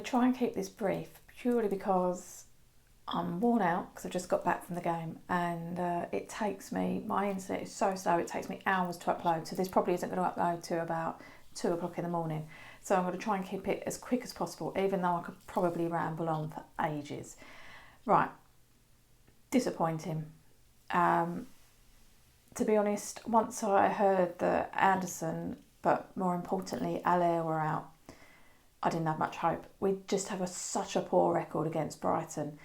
to try and keep this brief purely because I'm worn out because I've just got back from the game, and it takes me, my internet is so slow, it takes me hours to upload. So this probably isn't going to upload to about 2 o'clock in the morning. So I'm going to try and keep it as quick as possible, even though I could probably ramble on for ages. Right, disappointing. To be honest, once I heard that Anderson, but more importantly Allaire, were out, I didn't have much hope. We just have such a poor record against Brighton.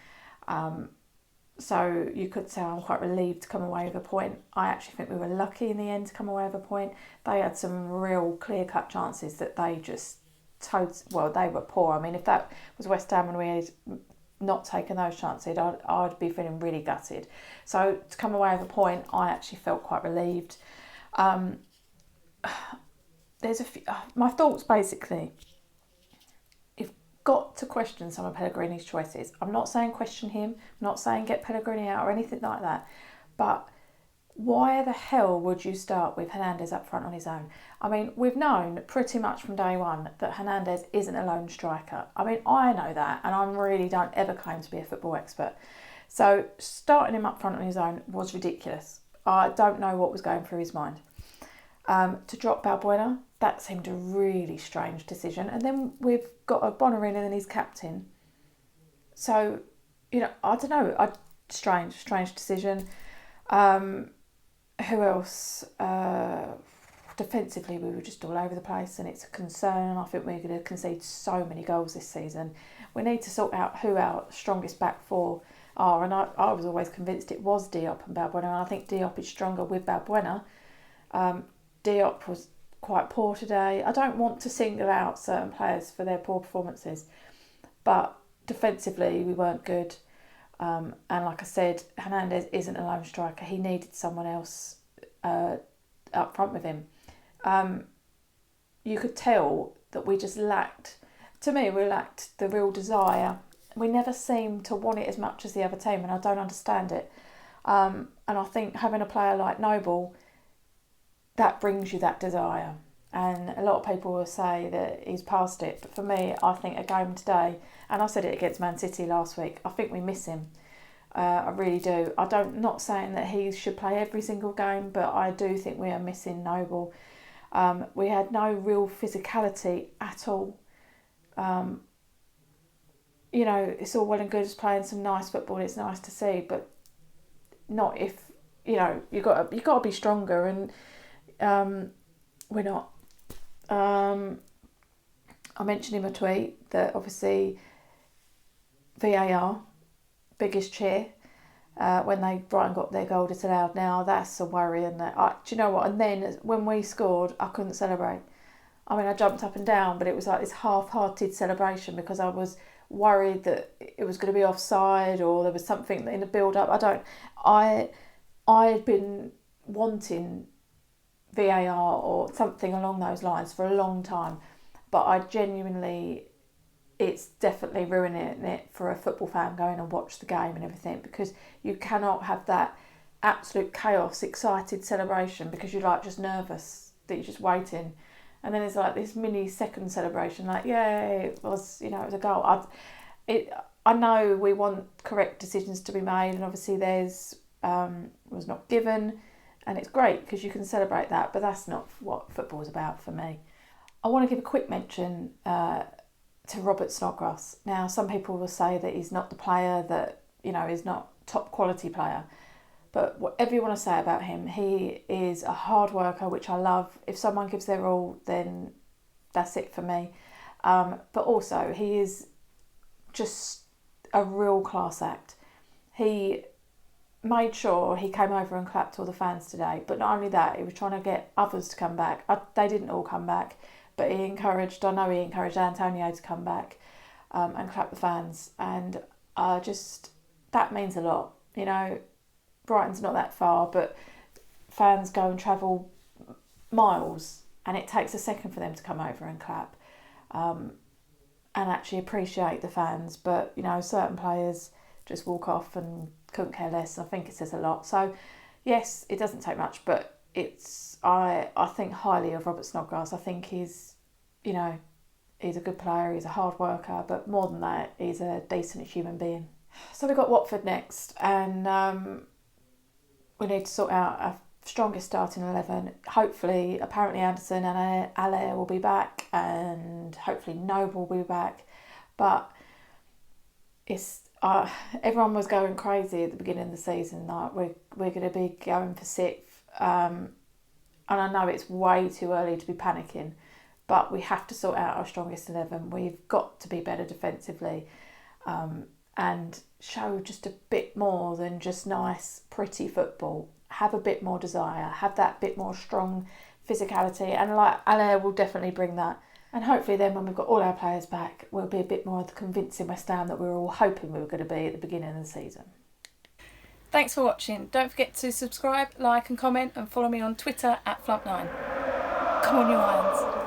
So you could say I'm quite relieved to come away with a point. I actually think we were lucky in the end to come away with a point. They had some real clear-cut chances that they just they were poor. I mean, if that was West Ham and we had not taken those chances, I'd be feeling really gutted. So to come away with a point, I actually felt quite relieved. There's a few, my thoughts basically. You've got to question some of Pellegrini's choices. I'm not saying question him, I'm not saying get Pellegrini out or anything like that, but why the hell would you start with Hernandez up front on his own? I mean, we've known pretty much from day one that Hernandez isn't a lone striker. I mean, I know that, and I really don't ever claim to be a football expert. So starting him up front on his own was ridiculous. I don't know what was going through his mind. To drop Balbuena, that seemed a really strange decision. And then we've got a Bonner in and he's captain. So, I don't know. Strange decision. Who else? Defensively, we were just all over the place, and it's a concern. And I think we're going to concede so many goals this season. We need to sort out who our strongest back four are. And I was always convinced it was Diop and Balbuena. And I think Diop is stronger with Balbuena. Diop was quite poor today. I don't want to single out certain players for their poor performances, but defensively we weren't good. And like I said, Hernandez isn't a lone striker. He needed someone else up front with him. You could tell that we just lacked the real desire. We never seemed to want it as much as the other team, and I don't understand it. And I think having a player like Noble, that brings you that desire. And a lot of people will say that he's past it. But for me, I think a game today, and I said it against Man City last week, I think we miss him. I really do. Not saying that he should play every single game, but I do think we are missing Noble. We had no real physicality at all. It's all well and good as playing some nice football. It's nice to see, but not if you got to be stronger, and we're not. I mentioned in my tweet that obviously VAR, biggest cheer when Brighton got their goal disallowed. Now that's a worry, and do you know what? And then when we scored, I couldn't celebrate. I mean, I jumped up and down, but it was like this half-hearted celebration because I was worried that it was going to be offside or there was something in the build-up. I had been wanting VAR or something along those lines for a long time, but I genuinely, it's definitely ruining it for a football fan going and watch the game and everything, because you cannot have that absolute chaos, excited celebration because you're like just nervous that you're just waiting, and then it's like this mini second celebration, like yay, it was it was a goal. I know we want correct decisions to be made, and obviously there's was not given. And it's great because you can celebrate that, but that's not what football is about for me. I want to give a quick mention to Robert Snodgrass. Now, some people will say that he's not the player that, is not top quality player. But whatever you want to say about him, he is a hard worker, which I love. If someone gives their all, then that's it for me. But also, he is just a real class act. He made sure he came over and clapped all the fans today, but not only that, he was trying to get others to come back. They didn't all come back, but I know he encouraged Antonio to come back and clap the fans, and that means a lot. Brighton's not that far, but fans go and travel miles, and it takes a second for them to come over and clap and actually appreciate the fans. But certain players just walk off and couldn't care less. I think it says a lot. So yes, it doesn't take much, but I think highly of Robert Snodgrass. I think he's He's a good player, he's a hard worker, but more than that, he's a decent human being. So we've got Watford next, and we need to sort out our strongest starting 11. Hopefully, apparently Anderson and Allaire will be back, and hopefully Noble will be back. But it's everyone was going crazy at the beginning of the season. Like we're going to be going for sixth, and I know it's way too early to be panicking, but we have to sort out our strongest 11. We've got to be better defensively, and show just a bit more than just nice, pretty football. Have a bit more desire. Have that bit more strong physicality, and like Allaire will definitely bring that. And hopefully then when we've got all our players back, we'll be a bit more of the convincing West Ham that we were all hoping we were going to be at the beginning of the season. Thanks for watching. Don't forget to subscribe, like and comment, and follow me on Twitter @Flump9. Come on, you Irons.